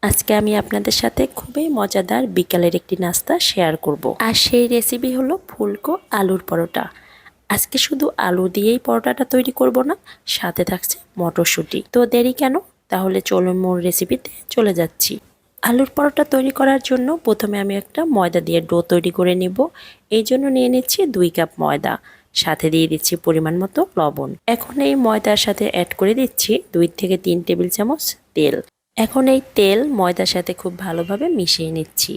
আজকে আমি আপনাদের সাথে খুবই মজাদার বিকালের একটি নাস্তা শেয়ার করব। আর সেই রেসিপি হলো ফুলকো আলুর পরোটা। আজকে শুধু আলু দিয়েই পরোটাটা তৈরি করব না, সাথে থাকছে মটরশুঁটি। তো দেরি কেন, তাহলে চলুন মূল রেসিপিতে চলে যাচ্ছি। আলুর পরোটা তৈরি করার জন্য প্রথমে আমি একটা ময়দা দিয়ে ডো তৈরি করে নিব। এই জন্য নিয়ে নিচ্ছি 2 কাপ ময়দা, সাথে দিয়ে দিচ্ছি পরিমাণ মতো লবণ। এখন এই ময়দার সাথে অ্যাড করে দিচ্ছি 2 থেকে 3 টেবিল চামচ তেল। এখন এই তেল ময়দার সাথে খুব ভালোভাবে মিশিয়ে নিচ্ছি।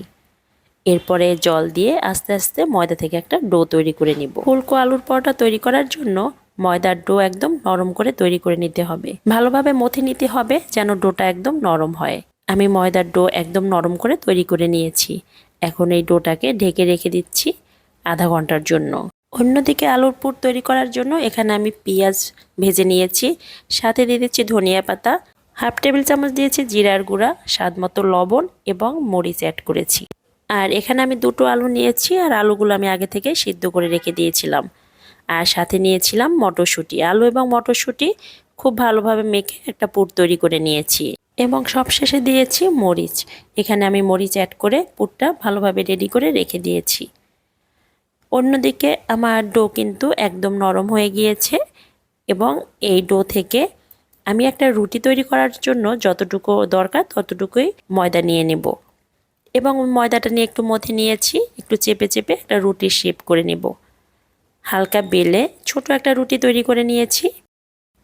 এরপরে জল দিয়ে আস্তে আস্তে ময়দা থেকে একটা ডো তৈরি করে নিব। ফুলকো আলুর পরোটা তৈরি করার জন্য ময়দার ডো একদম নরম করে তৈরি করে নিতে হবে। ভালোভাবে মথে নিতে হবে যেন ডোটা একদম নরম হয়। আমি ময়দার ডো একদম নরম করে তৈরি করে নিয়েছি। এখন এই ডোটাকে ঢেকে রেখে দিচ্ছি আধা ঘন্টার জন্য। অন্যদিকে আলুর পুর তৈরি করার জন্য এখানে আমি পেঁয়াজ ভেজে নিয়েছি, সাথে দিয়ে দিচ্ছি ধনিয়া পাতা, হাফ টেবিল চামচ দিয়েছি জিরার গুঁড়া, স্বাদ মতো লবণ এবং মরিচ অ্যাড করেছি। আর এখানে আমি 2টো আলু নিয়েছি, আর আলুগুলো আমি আগে থেকে সিদ্ধ করে রেখে দিয়েছিলাম। আর সাথে নিয়েছিলাম মটরশুঁটি। আলু এবং মটরশুঁটি খুব ভালোভাবে মেখে একটা পুর তৈরি করে নিয়েছি এবং সবশেষে দিয়েছি মরিচ। এখানে আমি মরিচ অ্যাড করে পুরটা ভালোভাবে রেডি করে রেখে দিয়েছি। অন্যদিকে আমার ডো কিন্তু একদম নরম হয়ে গিয়েছে এবং এই ডো থেকে আমি একটা রুটি তৈরি করার জন্য যতটুকু দরকার ততটুকুই ময়দা নিয়ে নেব এবং ময়দাটা নিয়ে একটু মথে নিয়েছি। একটু চেপে চেপে একটা রুটির শেপ করে নেব। হালকা বেলে ছোট একটা রুটি তৈরি করে নিয়েছি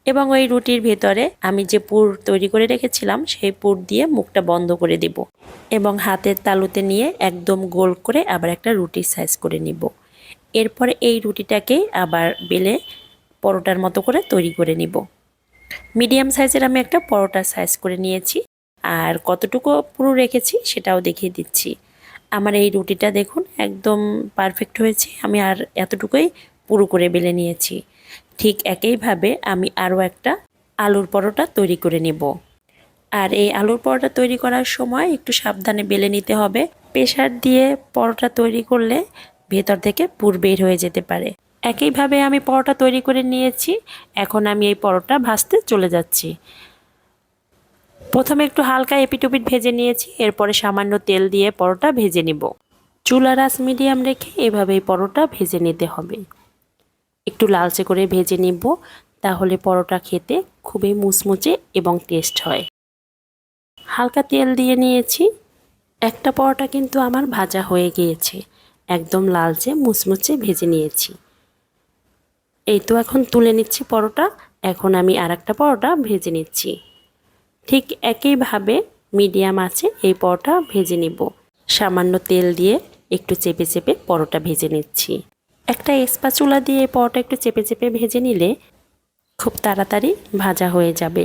এবং ওই রুটির ভেতরে আমি যে পুর তৈরি করে রেখেছিলাম সেই পুর দিয়ে মুখটা বন্ধ করে দেব এবং হাতের তালুতে নিয়ে একদম গোল করে আবার একটা রুটির সাইজ করে নিব। এরপরে এই রুটিটাকে আবার বেলে পরোটার মতো করে তৈরি করে নিব। মিডিয়াম সাইজের আমি একটা পরোটার সাইজ করে নিয়েছি, আর কতটুকু পুরো রেখেছি সেটাও দেখিয়ে দিচ্ছি। আমার এই রুটিটা দেখুন একদম পারফেক্ট হয়েছে। আমি আর এতটুকুই পুরো করে বেলে নিয়েছি। ঠিক একইভাবে আমি আরও একটা আলুর পরোটা তৈরি করে নেব। আর এই আলুর পরোটা তৈরি করার সময় একটু সাবধানে বেলে নিতে হবে। প্রেসার দিয়ে পরোটা তৈরি করলে ভেতর থেকে পুর বের হয়ে যেতে পারে। একইভাবে আমি পরোটা তৈরি করে নিয়েছি। এখন আমি এই পরোটা ভাজতে চলে যাচ্ছি। প্রথমে একটু হালকা এপিটোপিট ভেজে নিয়েছি, এরপরে সামান্য তেল দিয়ে পরোটা ভেজে নিব। চুলার আঁচ মিডিয়াম রেখে এভাবেই পরোটা ভেজে নিতে হবে। একটু লালচে করে ভেজে নিব, তাহলে পরোটা খেতে খুবই মুচমুচে এবং টেস্ট হয়। হালকা তেল দিয়ে নিয়েছি। একটা পরোটা কিন্তু আমার ভাজা হয়ে গিয়েছে, একদম লালচে মুচমুচে ভেজে নিয়েছি। এই তো এখন তুলে নিচ্ছি পরোটা। এখন আমি আরেকটা পরোটা ভেজে নিচ্ছি। ঠিক একইভাবে মিডিয়াম আঁচে এই পরোটা ভেজে নিব। সামান্য তেল দিয়ে একটু চেপে চেপে পরোটা ভেজে নিচ্ছি। একটা স্প্যাচুলা দিয়ে এই পরোটা একটু চেপে চেপে ভেজে নিলে খুব তাড়াতাড়ি ভাজা হয়ে যাবে।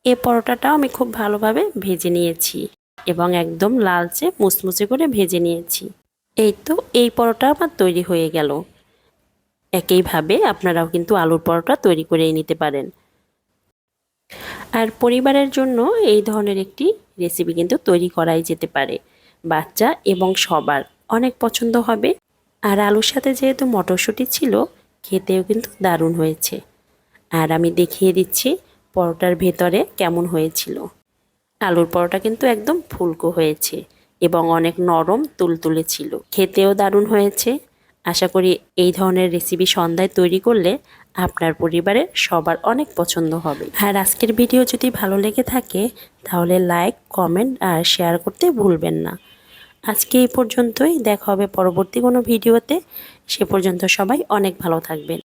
এই পরোটাটাও আমি খুব ভালোভাবে ভেজে নিয়েছি এবং একদম লালচে মুচমুচে করে ভেজে নিয়েছি। এই তো এই পরোটা আমার তৈরি হয়ে গেল। একইভাবে আপনারাও কিন্তু আলুর পরোটা তৈরি করে নিতে পারেন। আর পরিবারের জন্য এই ধরনের একটি রেসিপি কিন্তু তৈরি করাই যেতে পারে। বাচ্চা এবং সবার অনেক পছন্দ হবে। আর আলুর সাথে যেহেতু মটরশুঁটি ছিল, খেতেও কিন্তু দারুণ হয়েছে। আর আমি দেখিয়ে দিচ্ছি পরোটার ভেতরে কেমন হয়েছিল। আলুর পরোটা কিন্তু একদম ফুলকো হয়েছে এবং অনেক নরম তুলতুলে ছিল। খেতেও দারুণ হয়েছে। আশা করি এই ধরনের রেসিপি সন্ধ্যায় তৈরি করলে আপনার পরিবারের সবার অনেক পছন্দ হবে। আর আজকের ভিডিও যদি ভালো লেগে থাকে তাহলে লাইক, কমেন্ট আর শেয়ার করতে ভুলবেন না। আজকে এই পর্যন্তই। দেখা হবে পরবর্তী কোনো ভিডিওতে। সে পর্যন্ত সবাই অনেক ভালো থাকবেন।